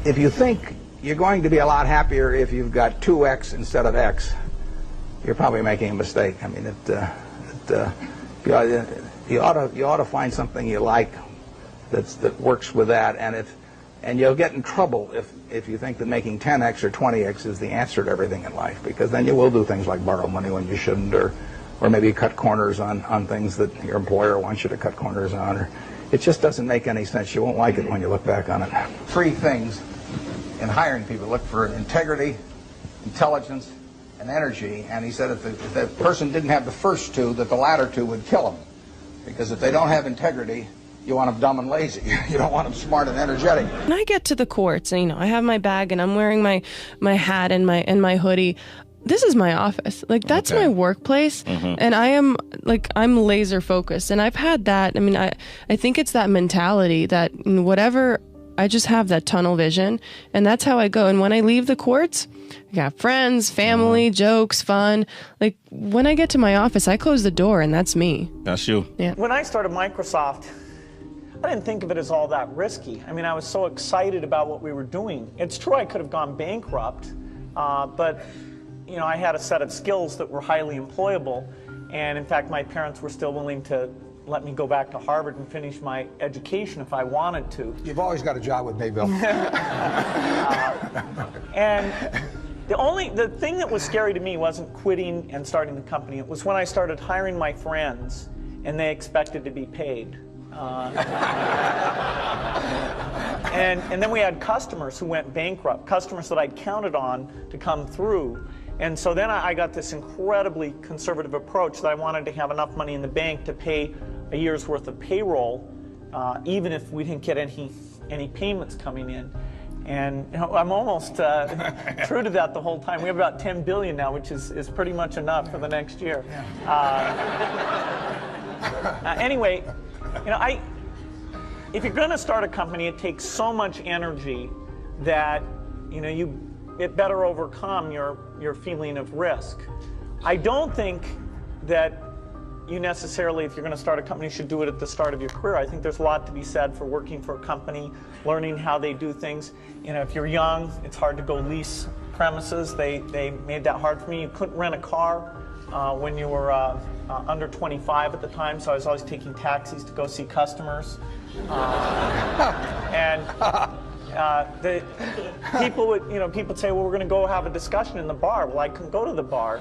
if you think you're going to be a lot happier if you've got 2x instead of x, you're probably making a mistake. I mean, you ought to find something you like that works with that, and you'll get in trouble if you think that making 10x or 20x is the answer to everything in life, because then you will do things like borrow money when you shouldn't, or maybe cut corners on things that your employer wants you to cut corners on. Or it just doesn't make any sense. You won't like it when you look back on it. 3 things in hiring people: look for integrity, intelligence, and energy. And he said if the person didn't have the first 2, that the latter 2 would kill them, because if they don't have integrity, you want them dumb and lazy. You don't want them smart and energetic. When I get to the courts, and, I have my bag and I'm wearing my hat and my hoodie. This is my office. Like, that's my workplace. And I'm laser focused. And I've had that. I mean, I think it's that mentality that whatever, I just have that tunnel vision, and that's how I go. And when I leave the courts, I got friends, family, jokes, fun. Like, when I get to my office, I close the door, and that's me. That's you. Yeah. When I started Microsoft, I didn't think of it as all that risky. I mean, I was so excited about what we were doing. It's true I could have gone bankrupt, but I had a set of skills that were highly employable, and in fact, my parents were still willing to let me go back to Harvard and finish my education if I wanted to. You've always got a job with me, Bill. And the thing that was scary to me wasn't quitting and starting the company. It was when I started hiring my friends and they expected to be paid. And then we had customers who went bankrupt, customers that I'd counted on to come through. And so then I got this incredibly conservative approach that I wanted to have enough money in the bank to pay a year's worth of payroll, even if we didn't get any payments coming in. And I'm almost true to that the whole time. We have about 10 billion now, which is pretty much enough for the next year. Anyway, if you're going to start a company, it takes so much energy that it better overcome your feeling of risk. I don't think that you necessarily, if you're going to start a company, should do it at the start of your career. I think there's a lot to be said for working for a company, learning how they do things. If you're young, it's hard to go lease premises. They made that hard for me. You couldn't rent a car when you were under 25 at the time, so I was always taking taxis to go see customers. The people would, people say, well, we're going to go have a discussion in the bar. Well, I couldn't go to the bar.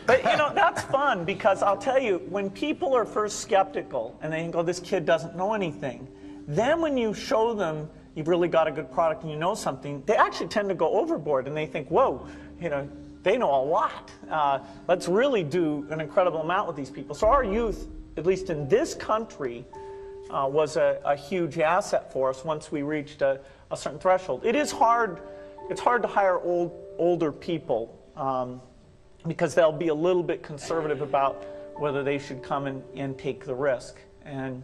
But that's fun, because I'll tell you, when people are first skeptical and they think, oh, this kid doesn't know anything, then when you show them you've really got a good product and you know something, they actually tend to go overboard and they think, whoa, they know a lot. Let's really do an incredible amount with these people. So our youth, at least in this country, was a huge asset for us once we reached a certain threshold. It is hard. It's hard to hire older people because they'll be a little bit conservative about whether they should come and take the risk. And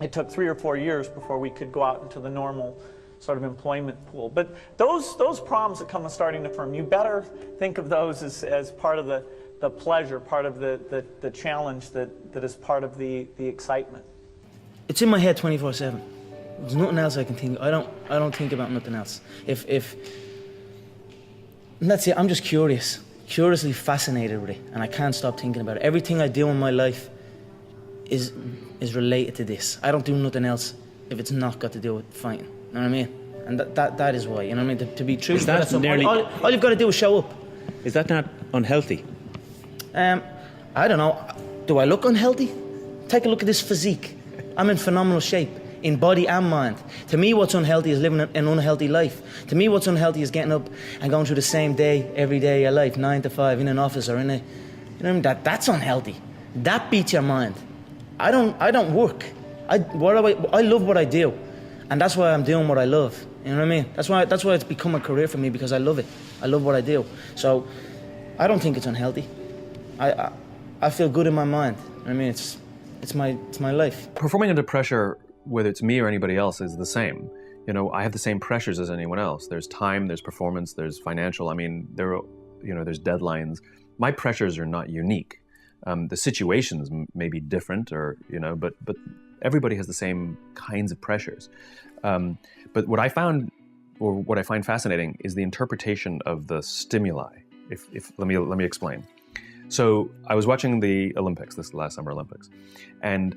it took 3 or 4 years before we could go out into the normal sort of employment pool. But those problems that come with starting a firm, you better think of those as part of the pleasure, part of the challenge that is part of the excitement. It's in my head 24/7. There's nothing else I can think. I don't think about nothing else. If and that's it. I'm just curiously fascinated with it, and I can't stop thinking about it. Everything I do in my life is related to this. I don't do nothing else if it's not got to do with fighting. You know what I mean? And that is why. You know what I mean? To be true. Is that nearly... all you've got to do is show up. Is that not unhealthy? I don't know. Do I look unhealthy? Take a look at this physique. I'm in phenomenal shape, in body and mind. To me, what's unhealthy is living an unhealthy life. To me, what's unhealthy is getting up and going through the same day every day of your life, 9 to 5, in an office or in a... You know what I mean? That's unhealthy. That beats your mind. I don't work. I love what I do, and that's why I'm doing what I love. You know what I mean? That's why it's become a career for me, because I love it. I love what I do. So I don't think it's unhealthy. I feel good in my mind. I mean, it's my life. Performing under pressure, whether it's me or anybody else, is the same. I have the same pressures as anyone else. There's time, there's performance, there's financial. I mean, there's deadlines. My pressures are not unique. The situations may be different, or but everybody has the same kinds of pressures. But what I found, or what I find fascinating, is the interpretation of the stimuli. Let me explain. So I was watching the Olympics, this last Summer Olympics, and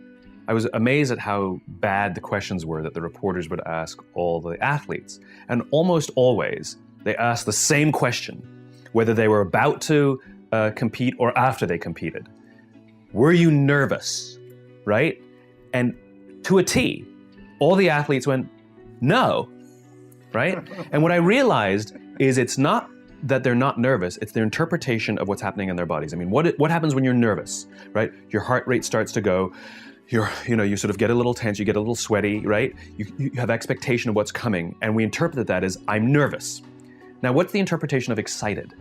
I was amazed at how bad the questions were that the reporters would ask all the athletes. And almost always, they asked the same question, whether they were about to compete or after they competed. Were you nervous, right? And to a T, all the athletes went, no, right? And what I realized is it's not that they're not nervous, it's their interpretation of what's happening in their bodies. I mean, what happens when you're nervous, right? Your heart rate starts to go, you sort of get a little tense, you get a little sweaty, right? You have expectation of what's coming, and we interpret that as, I'm nervous. Now, what's the interpretation of excited?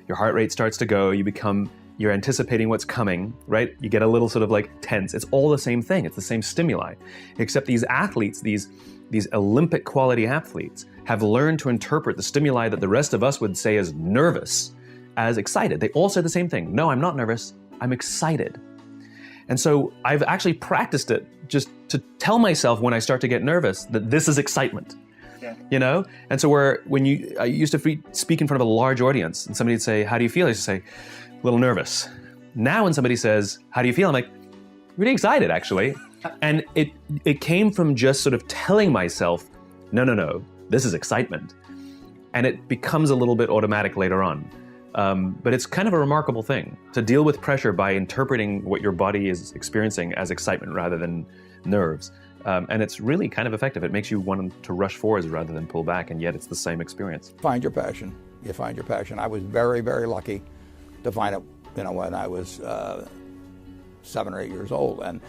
Your heart rate starts to go, you're anticipating what's coming, right? You get a little sort of like tense. It's all the same thing. It's the same stimuli, except these athletes, these Olympic quality athletes, have learned to interpret the stimuli that the rest of us would say is nervous as excited. They all say the same thing. No, I'm not nervous. I'm excited. And so I've actually practiced it just to tell myself when I start to get nervous that this is excitement. Yeah. And so I used to speak in front of a large audience, and somebody would say, how do you feel? I used to say, a little nervous. Now when somebody says, how do you feel? I'm like, really excited, actually. And it came from just sort of telling myself, no, this is excitement. And it becomes a little bit automatic later on. But it's kind of a remarkable thing to deal with pressure by interpreting what your body is experiencing as excitement rather than nerves. And it's really kind of effective. It makes you want to rush forwards rather than pull back, and yet it's the same experience. Find your passion. You find your passion. I was very, very lucky to find it, when I was 7 or 8 years old, and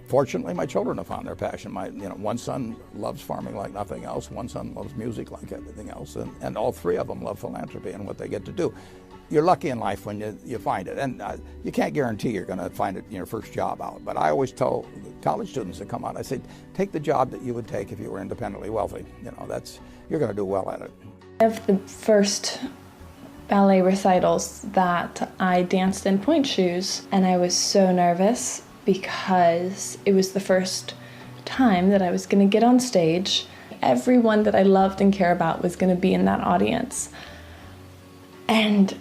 fortunately, my children have found their passion. One son loves farming like nothing else. One son loves music like everything else, and all three of them love philanthropy and what they get to do. You're lucky in life when you find it, and you can't guarantee you're going to find it in your first job out. But I always tell college students that come out, I say, take the job that you would take if you were independently wealthy. You're going to do well at it. Of the first ballet recitals that I danced in pointe shoes, and I was so nervous because it was the first time that I was going to get on stage. Everyone that I loved and care about was going to be in that audience. And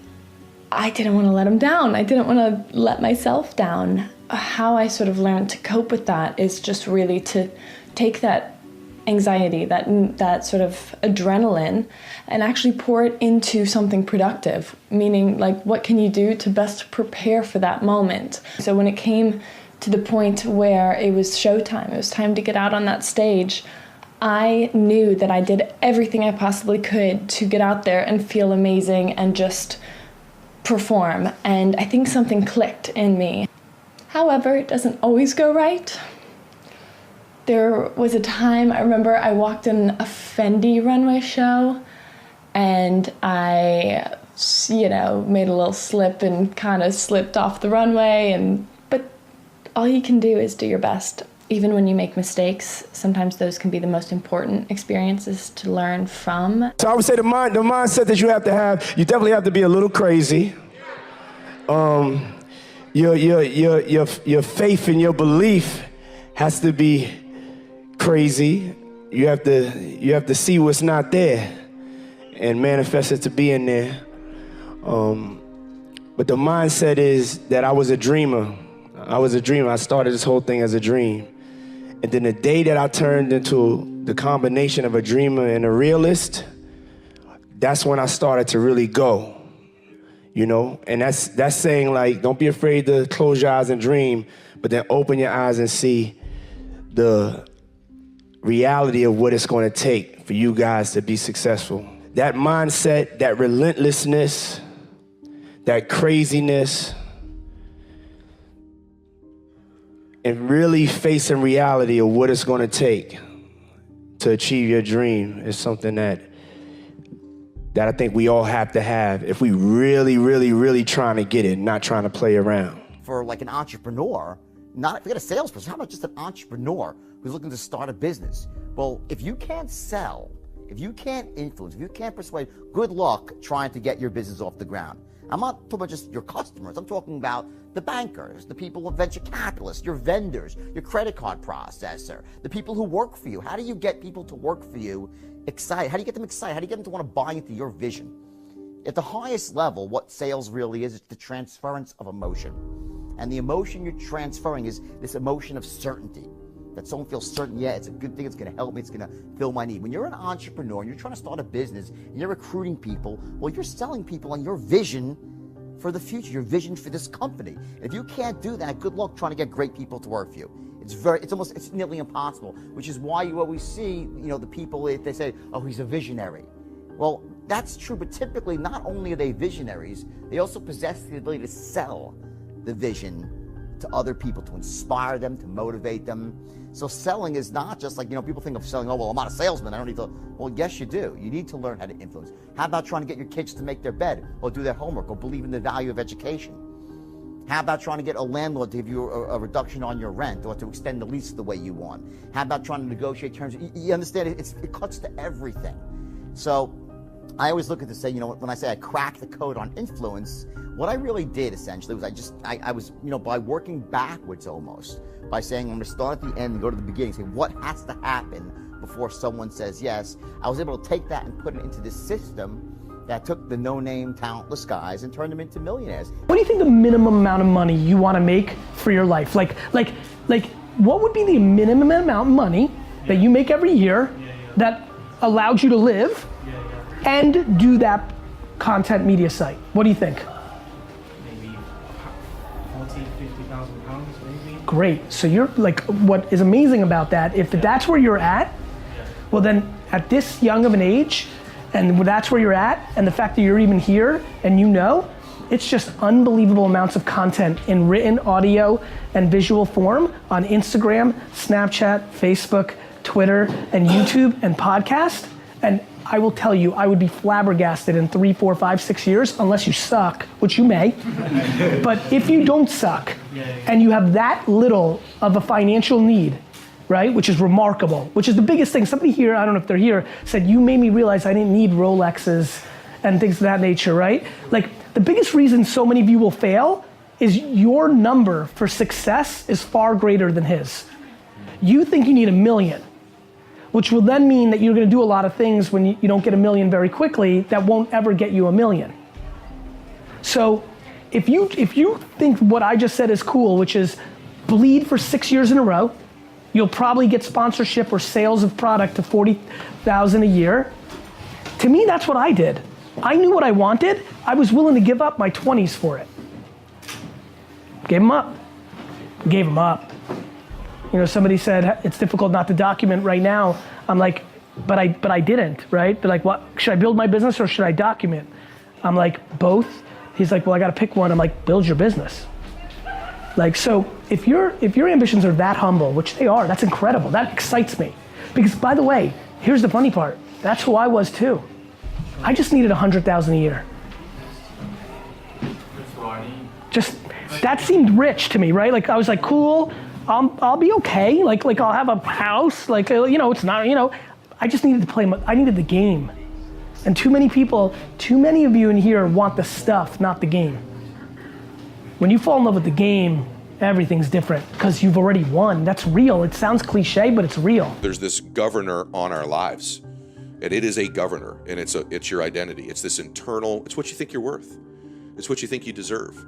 I didn't want to let them down. I didn't want to let myself down. How I sort of learned to cope with that is just really to take that anxiety, that sort of adrenaline, and actually pour it into something productive, meaning like, what can you do to best prepare for that moment? So when it came to the point where it was showtime, it was time to get out on that stage, I knew that I did everything I possibly could to get out there and feel amazing and just perform. And I think something clicked in me. However, it doesn't always go right. There was a time, I remember I walked in a Fendi runway show, and I, made a little slip and kind of slipped off the runway. But all you can do is do your best. Even when you make mistakes, sometimes those can be the most important experiences to learn from. So I would say the mindset that you have to have, you definitely have to be a little crazy. Your faith and your belief has to be crazy. You have to see what's not there and manifest it to be in there. But the mindset is that I was a dreamer. I started this whole thing as a dream. And then the day that I turned into the combination of a dreamer and a realist, that's when I started to really go, And that's saying, like, don't be afraid to close your eyes and dream, but then open your eyes and see the reality of what it's going to take for you guys to be successful. That mindset, that relentlessness, that craziness, and really facing reality of what it's going to take to achieve your dream is something that I think we all have to have if we really, really, really trying to get it, not trying to play around. For like an entrepreneur, forget a salesperson, how about just an entrepreneur who's looking to start a business? Well, if you can't sell, if you can't influence, if you can't persuade, good luck trying to get your business off the ground. I'm not talking about just your customers. I'm talking about the bankers, the people with venture capitalists, your vendors, your credit card processor, the people who work for you. How do you get people to work for you excited? How do you get them excited? How do you get them to want to buy into your vision? At the highest level, what sales really is the transference of emotion. And the emotion you're transferring is this emotion of certainty. That someone feels certain, yeah, it's a good thing, it's going to help me, it's going to fill my need. When you're an entrepreneur and you're trying to start a business and you're recruiting people, well, you're selling people on your vision for the future, your vision for this company. If you can't do that, good luck trying to get great people to work for you. It's nearly impossible, which is why you always see, the people, if they say, oh, he's a visionary. Well, that's true, but typically not only are they visionaries, they also possess the ability to sell the vision to other people, to inspire them, to motivate them. So selling is not just like, people think of selling, oh, well, I'm not a salesman, I don't need to. Well, yes, you do. You need to learn how to influence. How about trying to get your kids to make their bed or do their homework or believe in the value of education? How about trying to get a landlord to give you a reduction on your rent or to extend the lease the way you want? How about trying to negotiate terms? You understand, it cuts to everything. So I always look at this, say, when I say I cracked the code on influence, what I really did essentially was I was, by working backwards almost, by saying I'm going to start at the end and go to the beginning, say what has to happen before someone says yes. I was able to take that and put it into this system that took the no-name, talentless guys and turned them into millionaires. What do you think the minimum amount of money you want to make for your life? Like, what would be the minimum amount of money that you make every year that allowed you to live and do that content media site? What do you think? Maybe 40,000, 50,000 pounds, maybe. Great. So you're like, what is amazing about that, if that's where you're at, well then at this young of an age, and that's where you're at, and the fact that you're even here and it's just unbelievable amounts of content in written, audio, and visual form on Instagram, Snapchat, Facebook, Twitter, and YouTube, and podcast. And I will tell you, I would be flabbergasted in 3, 4, 5, 6 years, unless you suck, which you may. But if you don't suck, and you have that little of a financial need, right, which is remarkable, which is the biggest thing. Somebody here, I don't know if they're here, said, you made me realize I didn't need Rolexes and things of that nature, right? Like, the biggest reason so many of you will fail is your number for success is far greater than his. You think you need $1 million, which will then mean that you're gonna do a lot of things when you don't get $1 million very quickly that won't ever get you $1 million. So if you think what I just said is cool, which is bleed for 6 years in a row, you'll probably get sponsorship or sales of product to 40,000 a year. To me, that's what I did. I knew what I wanted. I was willing to give up my 20s for it. Gave them up. Gave them up. Somebody said it's difficult not to document right now. I'm like, but I didn't, right? They're like, what? Should I build my business or should I document? I'm like, both. He's like, well, I got to pick one. I'm like, build your business. Like, so if your ambitions are that humble, which they are, that's incredible. That excites me. Because by the way, here's the funny part. That's who I was too. I just needed 100,000 a year. Just, that seemed rich to me, right? Like, I was like, cool, I'll be okay. Like I'll have a house, it's not, I just needed to play, I needed the game. And too many of you in here want the stuff, not the game. When you fall in love with the game, everything's different because you've already won. That's real. It sounds cliche, but it's real. There's this governor on our lives, and it is a governor, and it's your identity. It's this internal, it's what you think you're worth. It's what you think you deserve.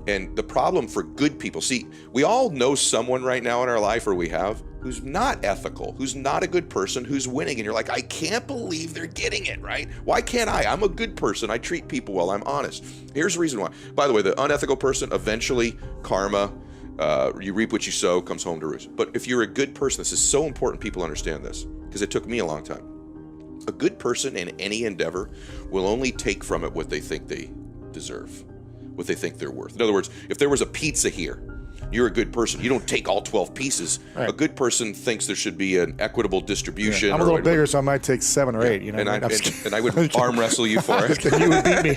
And the problem for good people, see, we all know someone right now in our life, or we have, who's not ethical, who's not a good person, who's winning, and you're like, I can't believe they're getting it, right? Why can't I? I'm a good person. I treat people well. I'm honest. Here's the reason why. By the way, the unethical person, eventually, karma, you reap what you sow, comes home to roost. But if you're a good person, this is so important people understand this, because it took me a long time. A good person in any endeavor will only take from it what they think they deserve, what they think they're worth. In other words, if there was a pizza here, You're a good person. You don't take all 12 pieces. Right. A good person thinks there should be an equitable distribution. I'm a little bigger, so I might take 7 or 8. You know, and I would arm wrestle you for it. You would beat me.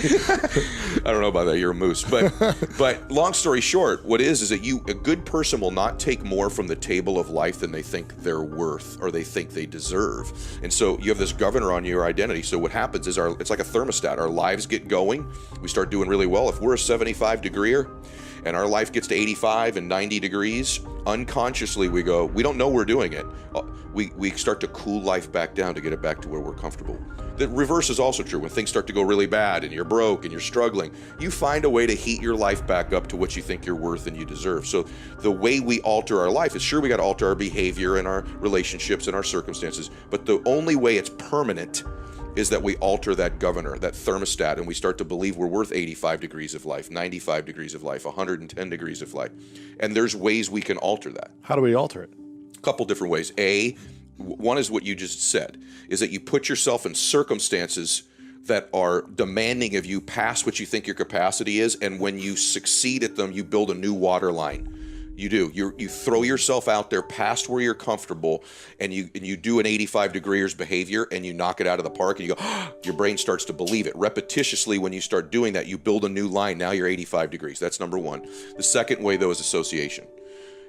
I don't know about that. You're a moose. But long story short, what is that a good person will not take more from the table of life than they think they're worth or they think they deserve. And so you have this governor on your identity. So what happens is it's like a thermostat. Our lives get going. We start doing really well. If we're a 75 degreer and our life gets to 85 and 90 degrees, unconsciously we don't know we're doing it. We start to cool life back down to get it back to where we're comfortable. The reverse is also true. When things start to go really bad and you're broke and you're struggling, you find a way to heat your life back up to what you think you're worth and you deserve. So the way we alter our life is, sure, we got to alter our behavior and our relationships and our circumstances, but the only way it's permanent is that we alter that governor, that thermostat, and we start to believe we're worth 85 degrees of life, 95 degrees of life, 110 degrees of life. And there's ways we can alter that. How do we alter it? A couple different ways. One is what you just said, is that you put yourself in circumstances that are demanding of you past what you think your capacity is, and when you succeed at them, you build a new water line. You do. You throw yourself out there past where you're comfortable, and you do an 85 degrees behavior, and you knock it out of the park, and you go, oh, your brain starts to believe it. Repetitiously, when you start doing that, you build a new line. Now you're 85 degrees. That's number one. The second way, though, is association.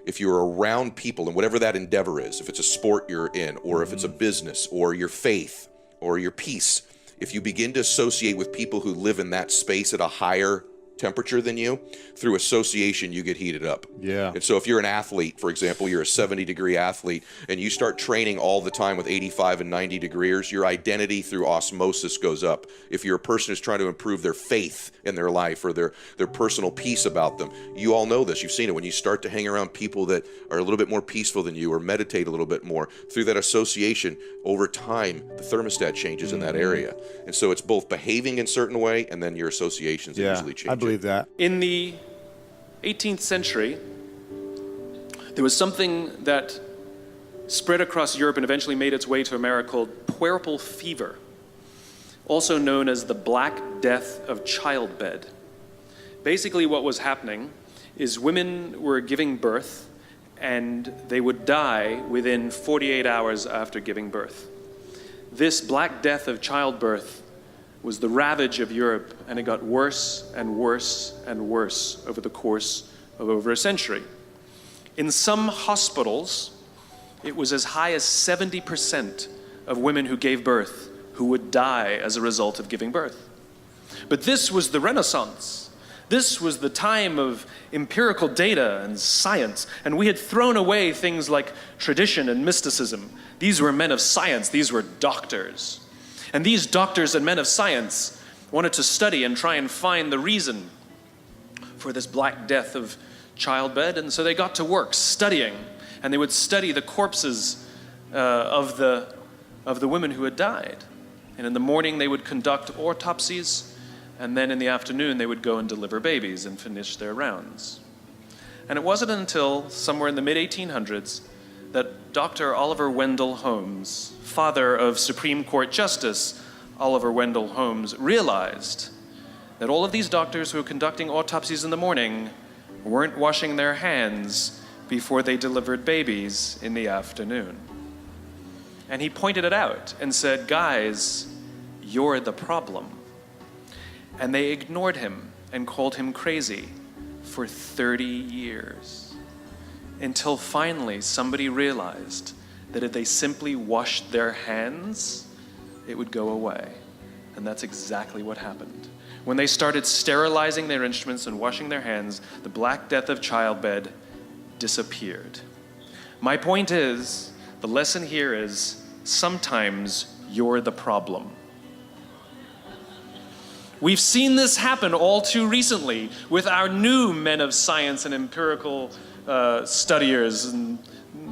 If you're around people, and whatever that endeavor is, if it's a sport you're in, or if it's a business, or your faith, or your peace, if you begin to associate with people who live in that space at a higher temperature than you, through association you get heated up. Yeah. And so if you're an athlete, for example, you're a 70-degree athlete, and you start training all the time with 85 and 90 degrees, your identity through osmosis goes up. If you're a person who's trying to improve their faith in their life or their personal peace about them, you all know this, you've seen it, when you start to hang around people that are a little bit more peaceful than you or meditate a little bit more, through that association, over time, the thermostat changes in that area. And so it's both behaving in a certain way, and then your associations usually change. I believe that. In the 18th century, there was something that spread across Europe and eventually made its way to America called puerperal fever, also known as the Black Death of childbed. Basically what was happening is women were giving birth and they would die within 48 hours after giving birth. This Black Death of childbirth was the ravage of Europe, and it got worse and worse and worse over the course of over a century. In some hospitals, it was as high as 70% of women who gave birth who would die as a result of giving birth. But this was the Renaissance. This was the time of empirical data and science, and we had thrown away things like tradition and mysticism. These were men of science, these were doctors. And these doctors and men of science wanted to study and try and find the reason for this Black Death of childbed, and so they got to work studying, and they would study the corpses of the women who had died. And in the morning they would conduct autopsies, and then in the afternoon they would go and deliver babies and finish their rounds. And it wasn't until somewhere in the mid-1800s that Dr. Oliver Wendell Holmes, father of Supreme Court Justice Oliver Wendell Holmes, realized that all of these doctors who were conducting autopsies in the morning weren't washing their hands before they delivered babies in the afternoon. And he pointed it out and said, guys, you're the problem. And they ignored him and called him crazy for 30 years. Until finally somebody realized that if they simply washed their hands, it would go away. And that's exactly what happened. When they started sterilizing their instruments and washing their hands, the Black Death of childbed disappeared. My point is, the lesson here is, sometimes you're the problem. We've seen this happen all too recently with our new men of science and empirical studiers and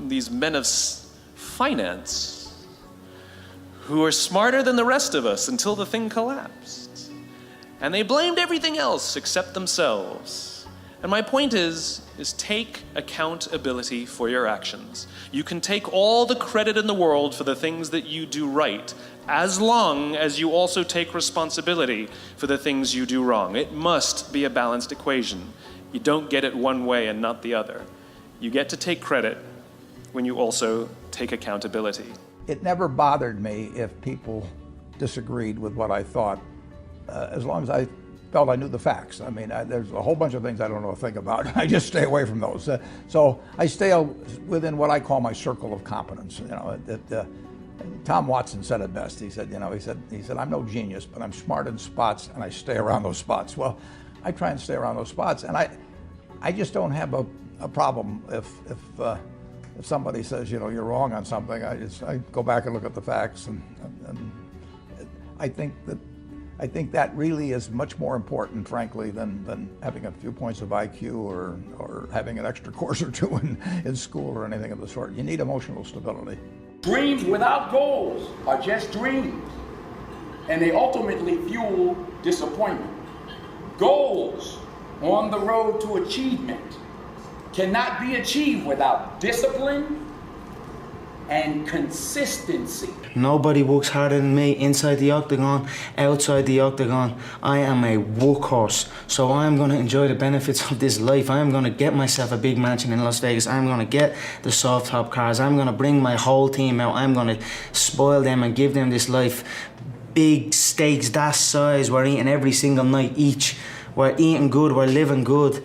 these men of finance who are smarter than the rest of us until the thing collapsed. And they blamed everything else except themselves. And my point is take accountability for your actions. You can take all the credit in the world for the things that you do right, as long as you also take responsibility for the things you do wrong. It must be a balanced equation. You don't get it one way and not the other. You get to take credit when you also take accountability. It never bothered me if people disagreed with what I thought, as long as I felt I knew the facts. I mean, there's a whole bunch of things I don't know a thing about. I just stay away from those. So I stay within what I call my circle of competence. You know, Tom Watson said it best. He said, I'm no genius, but I'm smart in spots, and I stay around those spots. Well, I try and stay around those spots, and I just don't have a problem if somebody says, you're wrong on something. I go back and look at the facts, and I think that really is much more important, frankly, than having a few points of IQ or having an extra course or two in school or anything of the sort. You need emotional stability. Dreams without goals are just dreams, and they ultimately fuel disappointment. Goals on the road to achievement cannot be achieved without discipline and consistency. Nobody works harder than me inside the octagon, outside the octagon. I am a workhorse, so I'm going to enjoy the benefits of this life. I'm going to get myself a big mansion in Las Vegas. I'm going to get the soft top cars. I'm going to bring my whole team out. I'm going to spoil them and give them this life. Big steaks that size, we're eating every single night each. We're eating good, we're living good.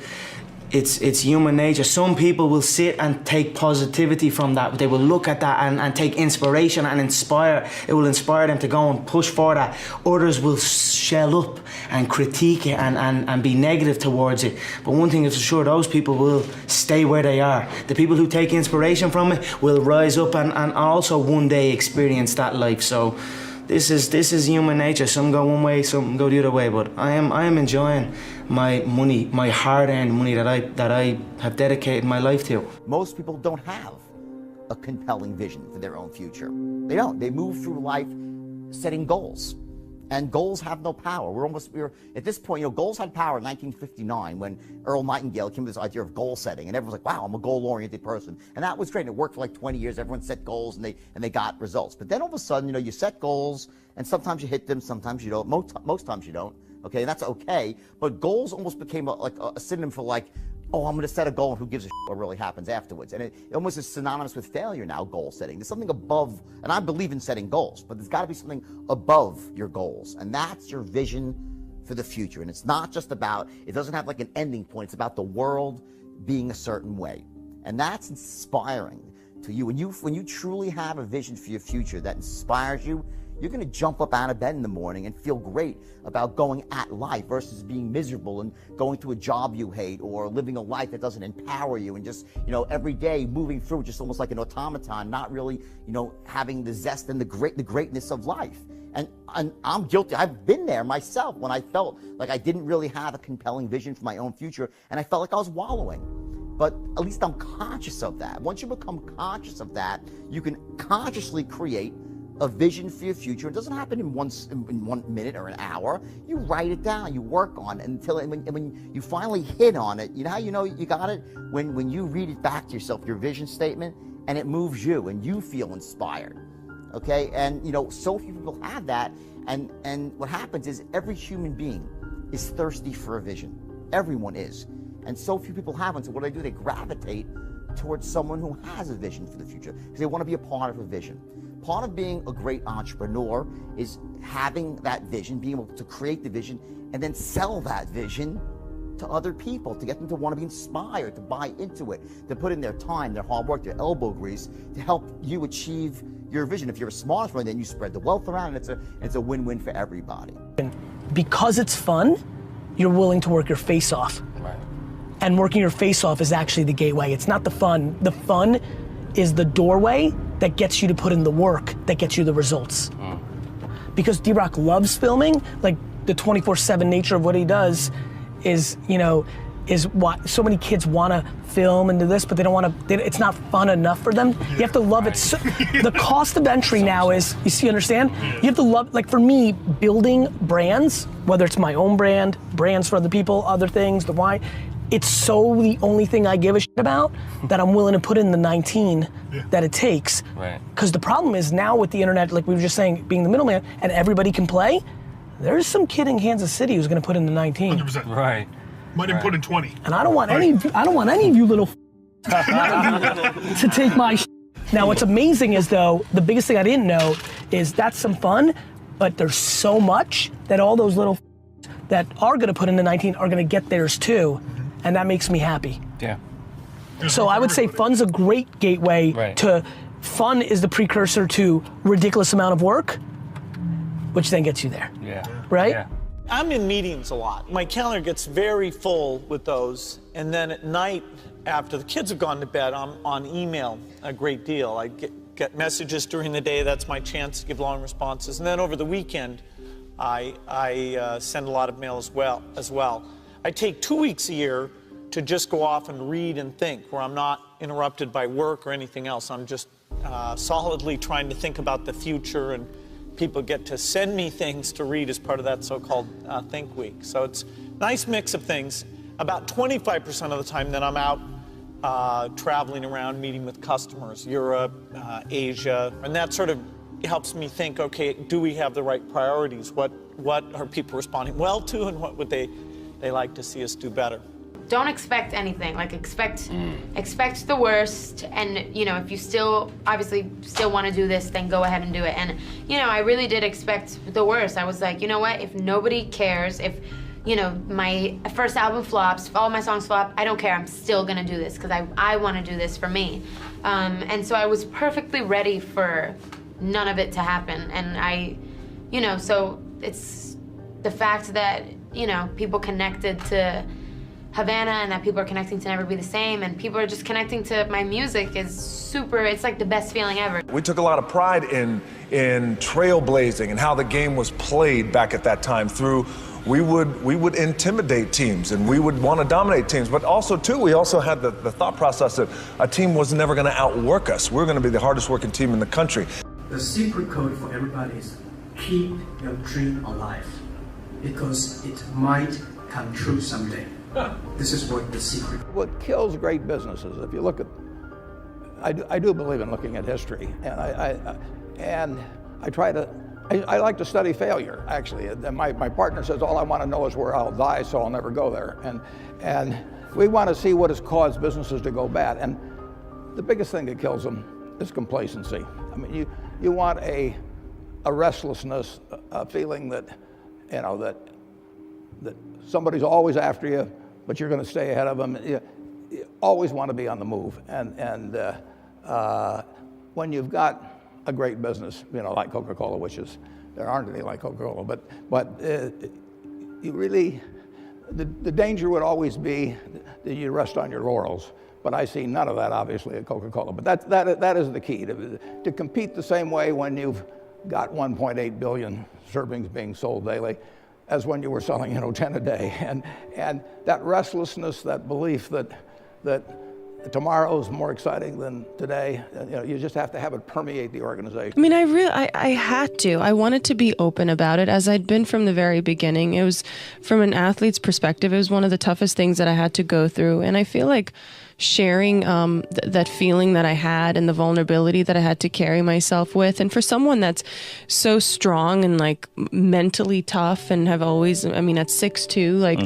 It's human nature. Some people will sit and take positivity from that. They will look at that and take inspiration and inspire. It will inspire them to go and push for that. Others will shell up and critique it and be negative towards it. But one thing is for sure, those people will stay where they are. The people who take inspiration from it will rise up and also one day experience that life. So this is human nature. Some go one way, some go the other way. But I am enjoying my money, my hard-earned money that I have dedicated my life to. Most people don't have a compelling vision for their own future. They don't. They move through life setting goals. And goals have no power. We're at this point, goals had power in 1959 when Earl Nightingale came with this idea of goal setting, and everyone's like, wow, I'm a goal-oriented person. And that was great. And it worked for like 20 years. Everyone set goals and they got results. But then all of a sudden, you set goals, and sometimes you hit them, sometimes you don't. Most times you don't. Okay, and that's okay. But goals almost became like a synonym for like, oh, I'm going to set a goal and who gives a shit what really happens afterwards. And it almost is synonymous with failure now, goal setting. There's something above, and I believe in setting goals, but there's got to be something above your goals. And that's your vision for the future. And it's not just about, it doesn't have like an ending point. It's about the world being a certain way. And that's inspiring to you. When you truly have a vision for your future that inspires you, you're going to jump up out of bed in the morning and feel great about going at life versus being miserable and going to a job you hate or living a life that doesn't empower you and just, every day moving through just almost like an automaton, not really, having the zest and the greatness of life. And I'm guilty. I've been there myself when I felt like I didn't really have a compelling vision for my own future and I felt like I was wallowing. But at least I'm conscious of that. Once you become conscious of that, you can consciously create a vision for your future. It doesn't happen in 1 minute or an hour. You write it down, you work on it when you finally hit on it, how you know you got it? When you read it back to yourself, your vision statement, and it moves you and you feel inspired. Okay? And so few people have that, and what happens is every human being is thirsty for a vision. Everyone is. And so few people have one. So what do? They gravitate towards someone who has a vision for the future because they want to be a part of a vision. Part of being a great entrepreneur is having that vision, being able to create the vision, and then sell that vision to other people, to get them to want to be inspired, to buy into it, to put in their time, their hard work, their elbow grease, to help you achieve your vision. If you're a smart entrepreneur, then you spread the wealth around, and it's a win-win for everybody. Because it's fun, you're willing to work your face off. Right. And working your face off is actually the gateway. It's not the fun. The fun is the doorway that gets you to put in the work, that gets you the results. Because D-Rock loves filming, like the 24/7 nature of what he does is what so many kids wanna film and do this, but they don't wanna, it's not fun enough for them. You have to love it. So, the cost of entry now is, understand? You have to love, like for me, building brands, whether it's my own brand, brands for other people, other things, the wine, it's so the only thing I give a shit about that I'm willing to put in the 19 that it takes. Right. Because the problem is now with the internet, like we were just saying, being the middleman, and everybody can play, there's some kid in Kansas City who's gonna put in the 19. 100%. Right. Might have put in 20. And I don't want any of you little to take my Now what's amazing is though, the biggest thing I didn't know is that's some fun, but there's so much that all those little that are gonna put in the 19 are gonna get theirs too, and that makes me happy. Yeah. So I would say fun's a great gateway to, fun is the precursor to ridiculous amount of work, which then gets you there. Yeah. Right? Yeah. I'm in meetings a lot. My calendar gets very full with those, and then at night, after the kids have gone to bed, I'm on email a great deal. I get messages during the day. That's my chance to give long responses. And then over the weekend, I send a lot of mail as well. I take 2 weeks a year to just go off and read and think, where I'm not interrupted by work or anything else. I'm just solidly trying to think about the future, and people get to send me things to read as part of that so-called Think Week. So it's a nice mix of things. About 25% of the time then I'm out traveling around, meeting with customers, Europe, Asia, and that sort of helps me think, okay, do we have the right priorities? What are people responding well to, and what would they like to see us do better? Don't expect anything. Like expect the worst, and you know, if you obviously still want to do this, then go ahead and do it. And you know, I really did expect the worst. I was like, you know what? If nobody cares, if you know, my first album flops, if all my songs flop, I don't care. I'm still gonna do this because I want to do this for me. And so I was perfectly ready for none of it to happen. And you know, so it's the fact that, you know, people connected to Havana and that people are connecting to Never Be the Same, and people are just connecting to my music is super, it's like the best feeling ever. We took a lot of pride in trailblazing and how the game was played back at that time through, we would intimidate teams and we would want to dominate teams, but also too, we also had the thought process that a team was never going to outwork us. We're going to be the hardest working team in the country. The secret code for everybody is keep your dream alive, because it might come true someday. This is what the secret. What kills great businesses, if you look at, I do believe in looking at history, and I like to study failure, actually. And my partner says, all I want to know is where I'll die, so I'll never go there. And we want to see what has caused businesses to go bad. And the biggest thing that kills them is complacency. I mean, you want a restlessness, a feeling that, you know, that somebody's always after you, but you're going to stay ahead of them. You always want to be on the move. And when you've got a great business, you know, like Coca-Cola, which is, there aren't any like Coca-Cola, but you really, the danger would always be that you rest on your laurels. But I see none of that, obviously, at Coca-Cola. But that is the key, to compete the same way when you've got 1.8 billion servings being sold daily as when you were selling, you know, 10 a day. And that restlessness, that belief that tomorrow's more exciting than today, you know, you just have to have it permeate the organization. I mean, I had to. I wanted to be open about it, as I'd been from the very beginning. It was, from an athlete's perspective, it was one of the toughest things that I had to go through. And I feel like sharing that feeling that I had and the vulnerability that I had to carry myself with. And for someone that's so strong and like mentally tough and have always, I mean, at 6'2", like,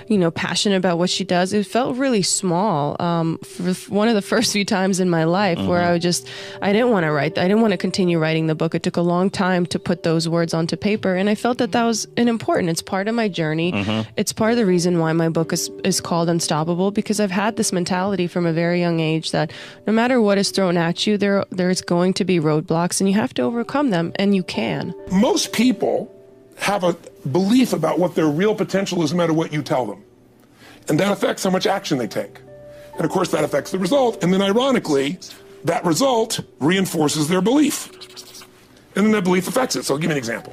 you know, passionate about what she does, it felt really small for one of the first few times in my life where I didn't want to write. I didn't want to continue writing the book. It took a long time to put those words onto paper. And I felt that was important. It's part of my journey. It's part of the reason why my book is called Unstoppable, because I've had this mentality from a very young age that no matter what is thrown at you, there's going to be roadblocks and you have to overcome them, and you can. Most people have a belief about what their real potential is no matter what you tell them. And that affects how much action they take. And of course that affects the result. And then ironically, that result reinforces their belief. And then that belief affects it. So I'll give you an example.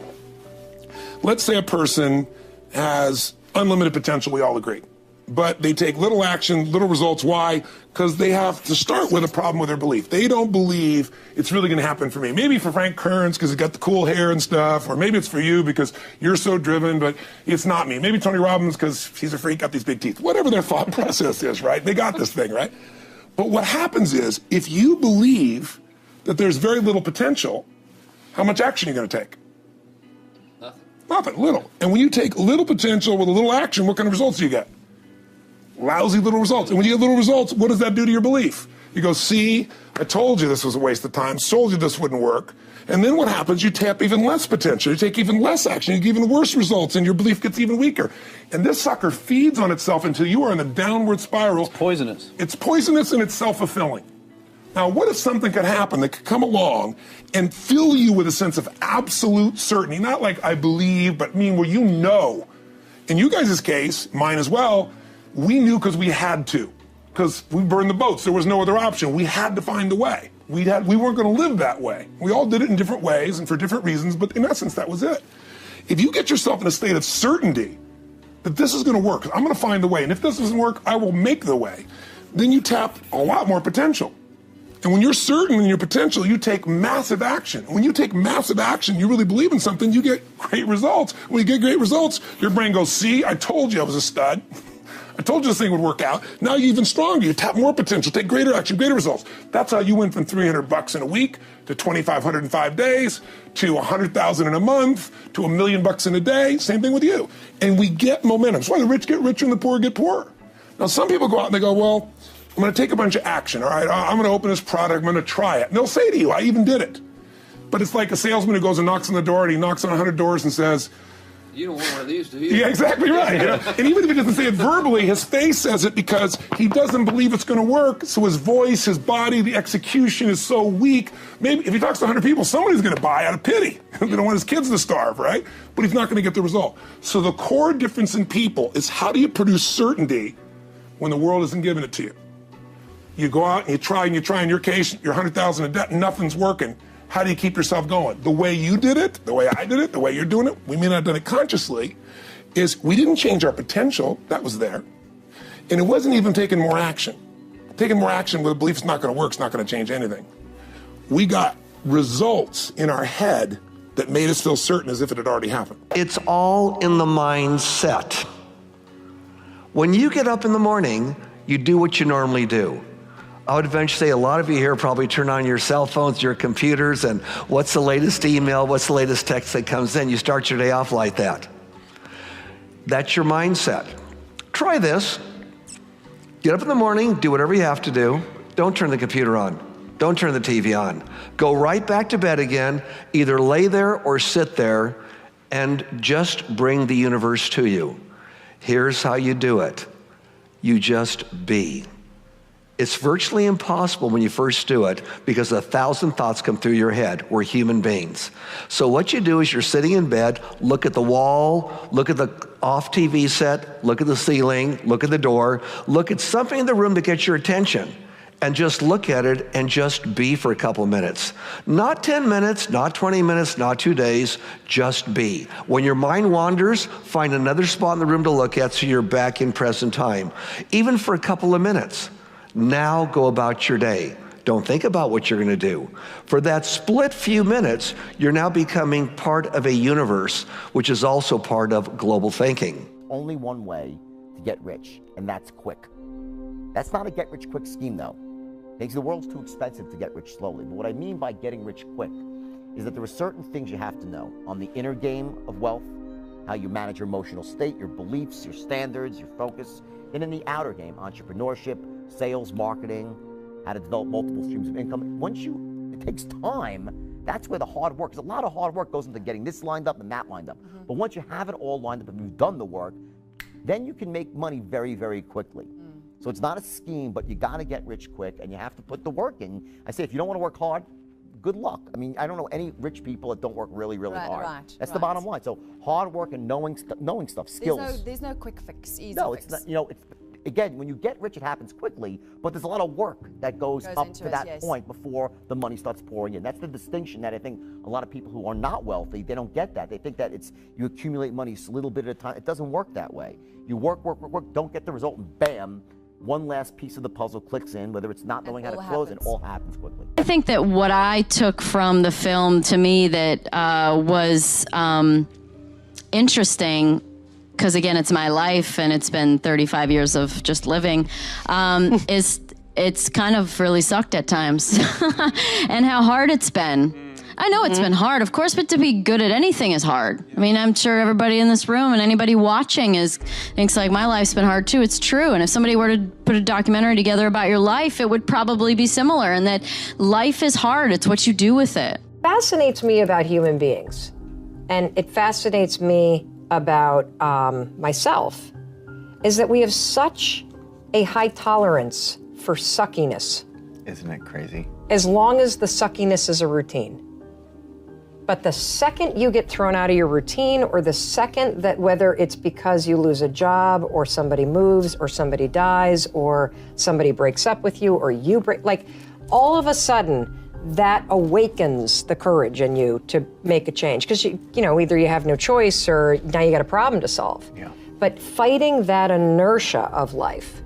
Let's say a person has unlimited potential, we all agree. But they take little action, little results. Why? Because they have to start with a problem with their belief. They don't believe it's really going to happen for me. Maybe for Frank Kearns because he's got the cool hair and stuff, or maybe it's for you because you're so driven, but it's not me. Maybe Tony Robbins because he's a freak, got these big teeth. Whatever their thought process is, right? They got this thing, right? But what happens is, if you believe that there's very little potential, how much action are you going to take? Nothing, little. And when you take little potential with a little action, what kind of results do you get? Lousy little results. And when you get little results, what does that do to your belief? You go, see, I told you this was a waste of time, told you this wouldn't work. And then what happens? You tap even less potential. You take even less action. You get even worse results, and your belief gets even weaker. And this sucker feeds on itself until you are in the downward spiral. It's poisonous. It's poisonous and it's self-fulfilling. Now, what if something could happen that could come along and fill you with a sense of absolute certainty? Not like I believe, but where you know. In you guys' case, mine as well, we knew because we had to. Because we burned the boats. There was no other option. We had to find a way. We weren't going to live that way. We all did it in different ways and for different reasons, but in essence, that was it. If you get yourself in a state of certainty that this is going to work, I'm going to find a way, and if this doesn't work, I will make the way, then you tap a lot more potential. And when you're certain in your potential, you take massive action. When you take massive action, you really believe in something, you get great results. When you get great results, your brain goes, see, I told you I was a stud. I told you this thing would work out. Now you're even stronger. You tap more potential, take greater action, greater results. That's how you went from $300 in a week to $2,500 in 5 days to $100,000 in a month to $1 million in a day. Same thing with you. And we get momentum. That's why the rich get richer and the poor get poorer. Now some people go out and they go, well, I'm going to take a bunch of action. All right, I'm going to open this product. I'm going to try it. And they'll say to you, I even did it. But it's like a salesman who goes and knocks on the door, and he knocks on 100 doors and says, you don't want one of these, do you? Yeah, exactly right. And even if he doesn't say it verbally, his face says it because he doesn't believe it's going to work. So his voice, his body, the execution is so weak. Maybe if he talks to 100 people, somebody's going to buy out of pity. They don't want his kids to starve, right? But he's not going to get the result. So the core difference in people is how do you produce certainty when the world isn't giving it to you? You go out and you try. In your case, you're $100,000 in debt and nothing's working. How do you keep yourself going? The way you did it, the way I did it, the way you're doing it, we may not have done it consciously, is we didn't change our potential. That was there. And it wasn't even taking more action. Taking more action with a belief it's not going to work, it's not going to change anything. We got results in our head that made us feel certain as if it had already happened. It's all in the mindset. When you get up in the morning, you do what you normally do. I would eventually say a lot of you here probably turn on your cell phones, your computers, and what's the latest email, what's the latest text that comes in? You start your day off like that. That's your mindset. Try this. Get up in the morning, do whatever you have to do. Don't turn the computer on. Don't turn the TV on. Go right back to bed again. Either lay there or sit there and just bring the universe to you. Here's how you do it. You just be. It's virtually impossible when you first do it because 1,000 thoughts come through your head. We're human beings. So what you do is you're sitting in bed, look at the wall, look at the off TV set, look at the ceiling, look at the door, look at something in the room that gets your attention, and just look at it and just be for a couple of minutes. Not 10 minutes, not 20 minutes, not 2 days, just be. When your mind wanders, find another spot in the room to look at so you're back in present time, even for a couple of minutes. Now go about your day. Don't think about what you're going to do. For that split few minutes, you're now becoming part of a universe, which is also part of global thinking. Only one way to get rich, and that's quick. That's not a get-rich-quick scheme, though. Because the world's too expensive to get rich slowly. But what I mean by getting rich quick is that there are certain things you have to know on the inner game of wealth, how you manage your emotional state, your beliefs, your standards, your focus, and in the outer game, entrepreneurship, sales, marketing, how to develop multiple streams of income. It takes time. That's where the hard work, because a lot of hard work goes into getting this lined up and that lined up. But once you have it all lined up and you've done the work, then you can make money very, very quickly. So it's not a scheme, but you got to get rich quick and you have to put the work in. I say, if you don't want to work hard, good luck. I mean, I don't know any rich people that don't work really, really hard. That's the bottom line. So hard work and knowing stuff, skills. There's no quick fix, easy no, fix. It's not, again, when you get rich, it happens quickly, but there's a lot of work that goes up to that point before the money starts pouring in. That's the distinction that I think a lot of people who are not wealthy, they don't get that. They think that you accumulate money a little bit at a time. It doesn't work that way. You work, don't get the result, and bam, one last piece of the puzzle clicks in, whether it's not knowing how to close, and it all happens quickly. I think that what I took from the film, to me, that was interesting, because again, it's my life and it's been 35 years of just living, is it's kind of really sucked at times and how hard it's been. I know it's been hard, of course, but to be good at anything is hard. I mean, I'm sure everybody in this room and anybody watching thinks like my life's been hard too. It's true. And if somebody were to put a documentary together about your life, it would probably be similar, and that life is hard. It's what you do with it. Fascinates me about human beings, and it fascinates me about myself, is that we have such a high tolerance for suckiness. Isn't it crazy? As long as the suckiness is a routine. But the second you get thrown out of your routine, or the second that, whether it's because you lose a job or somebody moves or somebody dies or somebody breaks up with you or you break, like all of a sudden that awakens the courage in you to make a change. Because you know, either you have no choice or now you got a problem to solve. Yeah. But fighting that inertia of life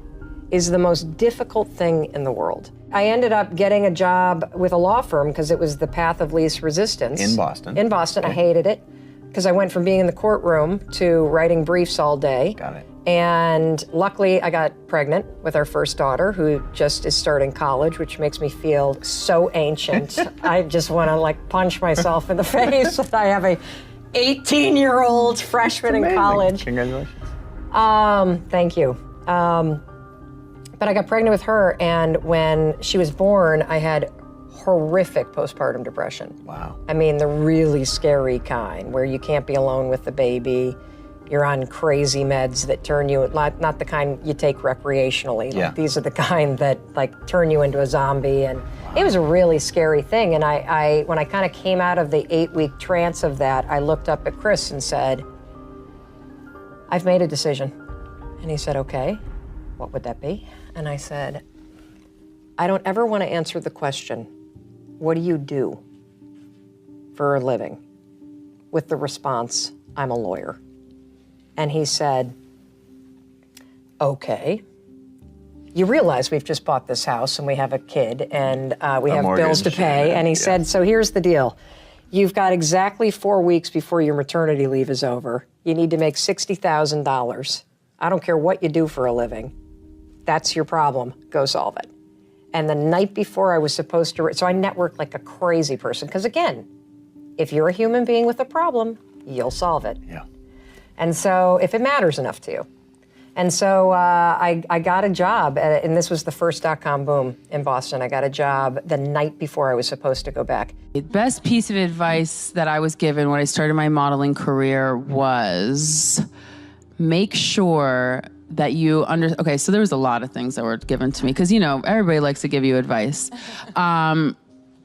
is the most difficult thing in the world. I ended up getting a job with a law firm because it was the path of least resistance. In Boston. In Boston. I hated it because I went from being in the courtroom to writing briefs all day. Got it. And luckily I got pregnant with our first daughter, who just is starting college, which makes me feel so ancient. I just want to like punch myself in the face that I have a 18-year-old freshman in college. Congratulations. Thank you. But I got pregnant with her, and when she was born, I had horrific postpartum depression. Wow. I mean, the really scary kind, where you can't be alone with the baby. You're on crazy meds that turn you, not the kind you take recreationally. Yeah. Like, these are the kind that like turn you into a zombie. And it was a really scary thing. And I when I kind of came out of the 8-week trance of that, I looked up at Chris and said, I've made a decision. And he said, okay, what would that be? And I said, I don't ever want to answer the question, what do you do for a living? With the response, I'm a lawyer. And he said, okay. You realize we've just bought this house and we have a kid and we have bills to pay. And he said, so here's the deal. You've got exactly 4 weeks before your maternity leave is over. You need to make $60,000. I don't care what you do for a living. That's your problem. Go solve it. And the night before I was supposed to, so I networked like a crazy person. Because again, if you're a human being with a problem, you'll solve it. Yeah. And so if it matters enough to you. And so I got a job, and this was the first .com boom in Boston. I got a job the night before I was supposed to go back. The best piece of advice that I was given when I started my modeling career was make sure that you okay, so there was a lot of things that were given to me because, you know, everybody likes to give you advice.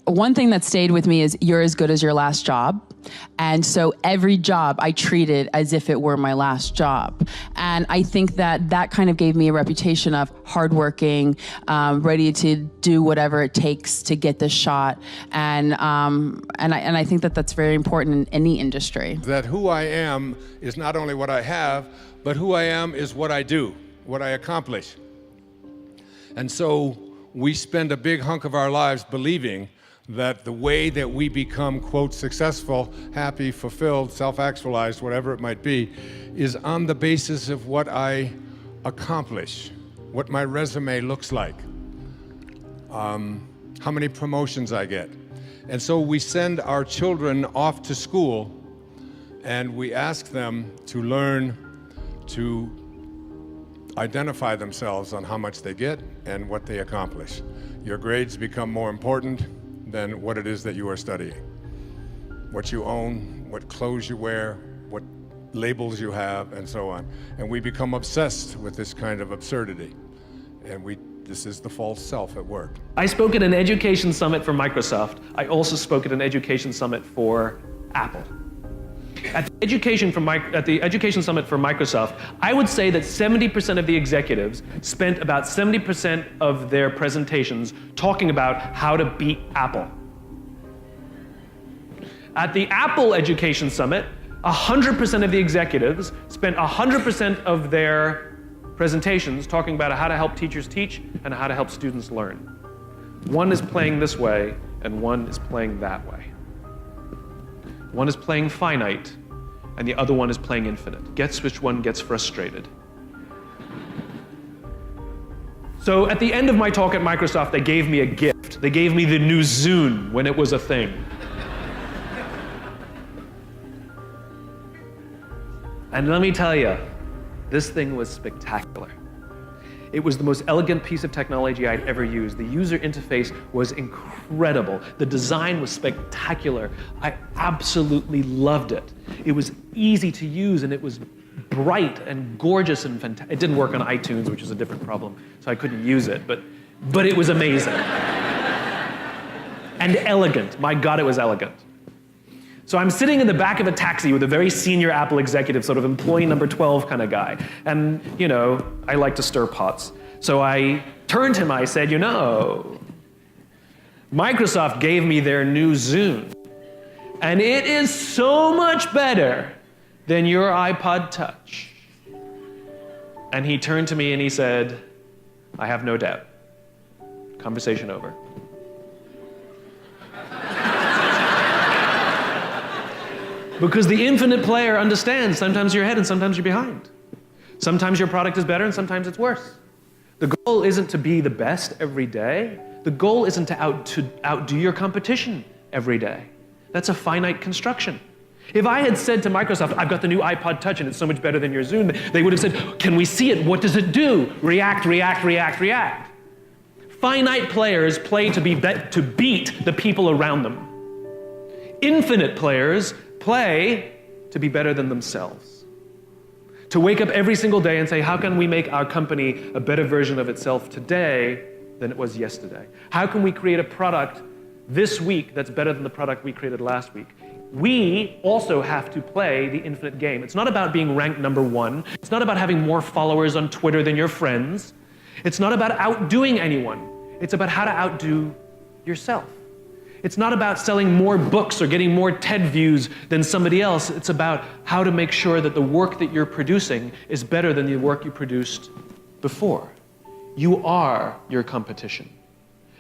One thing that stayed with me is you're as good as your last job. And so every job I treated as if it were my last job. And I think that that kind of gave me a reputation of hardworking, ready to do whatever it takes to get this shot. And I think that that's very important in any industry. That who I am is not only what I have, but who I am is what I do, what I accomplish. And so we spend a big hunk of our lives believing that the way that we become, quote, successful, happy, fulfilled, self-actualized, whatever it might be, is on the basis of what I accomplish, what my resume looks like, how many promotions I get. And so we send our children off to school and we ask them to learn to identify themselves on how much they get and what they accomplish. Your grades become more important than what it is that you are studying. What you own, what clothes you wear, what labels you have, and so on. And we become obsessed with this kind of absurdity. And this is the false self at work. I spoke at an education summit for Microsoft. I also spoke at an education summit for Apple. At the education summit for Microsoft, I would say that 70% of the executives spent about 70% of their presentations talking about how to beat Apple. At the Apple Education Summit, 100% of the executives spent 100% of their presentations talking about how to help teachers teach and how to help students learn. One is playing this way, and one is playing that way. One is playing finite, and the other one is playing infinite. Guess which one gets frustrated. So at the end of my talk at Microsoft, they gave me a gift. They gave me the new Zune when it was a thing. And let me tell you, this thing was spectacular. It was the most elegant piece of technology I'd ever used. The user interface was incredible. The design was spectacular. I absolutely loved it. It was easy to use, and it was bright and gorgeous and fantastic. It didn't work on iTunes, which is a different problem, so I couldn't use it, but it was amazing. And elegant. My God, it was elegant. So I'm sitting in the back of a taxi with a very senior Apple executive, sort of employee number 12 kind of guy. And, you know, I like to stir pots. So I turned to him, I said, you know, Microsoft gave me their new Zune. And it is so much better than your iPod Touch. And he turned to me and he said, I have no doubt. Conversation over. Because the infinite player understands sometimes you're ahead and sometimes you're behind. Sometimes your product is better and sometimes it's worse. The goal isn't to be the best every day. The goal isn't to outdo your competition every day. That's a finite construction. If I had said to Microsoft, I've got the new iPod Touch and it's so much better than your Zune, they would have said, can we see it? What does it do? React, react, react, react. Finite players play to beat the people around them. Infinite players play to be better than themselves. To wake up every single day and say, how can we make our company a better version of itself today than it was yesterday? How can we create a product this week that's better than the product we created last week? We also have to play the infinite game. It's not about being ranked number one. It's not about having more followers on Twitter than your friends. It's not about outdoing anyone. It's about how to outdo yourself. It's not about selling more books or getting more TED views than somebody else. It's about how to make sure that the work that you're producing is better than the work you produced before. You are your competition.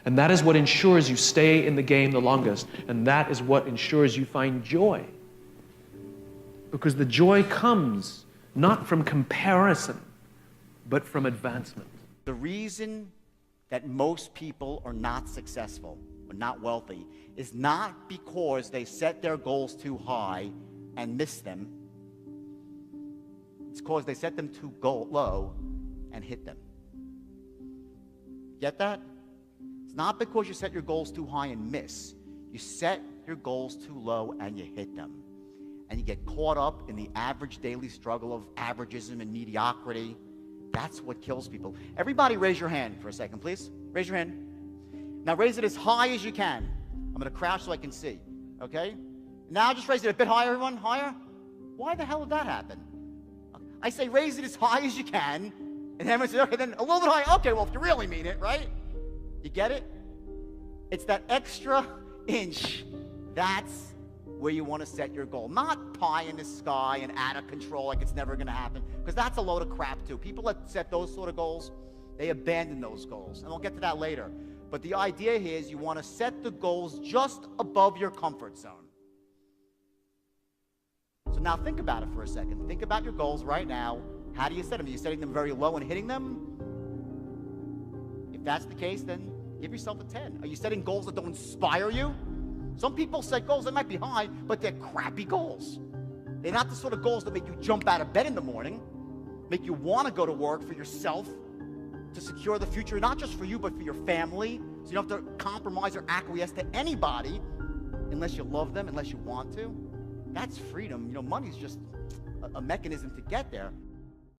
And that is what ensures you stay in the game the longest. And that is what ensures you find joy. Because the joy comes not from comparison, but from advancement. The reason that most people are not successful or not wealthy is not because they set their goals too high and miss them. It's because they set them too low and hit them. Get that? It's not because you set your goals too high and miss. You set your goals too low and you hit them. And you get caught up in the average daily struggle of averagism and mediocrity. That's what kills people. Everybody raise your hand for a second, please. Raise your hand. Now raise it as high as you can. I'm going to crouch so I can see, okay? Now just raise it a bit higher, everyone. Higher? Why the hell did that happen? I say raise it as high as you can, and everyone says, okay, then a little bit higher. Okay, well, if you really mean it, right? You get it? It's that extra inch. That's where you want to set your goal. Not pie in the sky and out of control like it's never going to happen, because that's a load of crap too. People that set those sort of goals, they abandon those goals, and we'll get to that later. But the idea here is you want to set the goals just above your comfort zone. So now think about it for a second. Think about your goals right now. How do you set them? Are you setting them very low and hitting them? If that's the case, then give yourself a 10. Are you setting goals that don't inspire you? Some people set goals that might be high, but they're crappy goals. They're not the sort of goals that make you jump out of bed in the morning, make you want to go to work for yourself, to secure the future, not just for you, but for your family. So you don't have to compromise or acquiesce to anybody unless you love them, unless you want to. That's freedom. You know, money's just a mechanism to get there.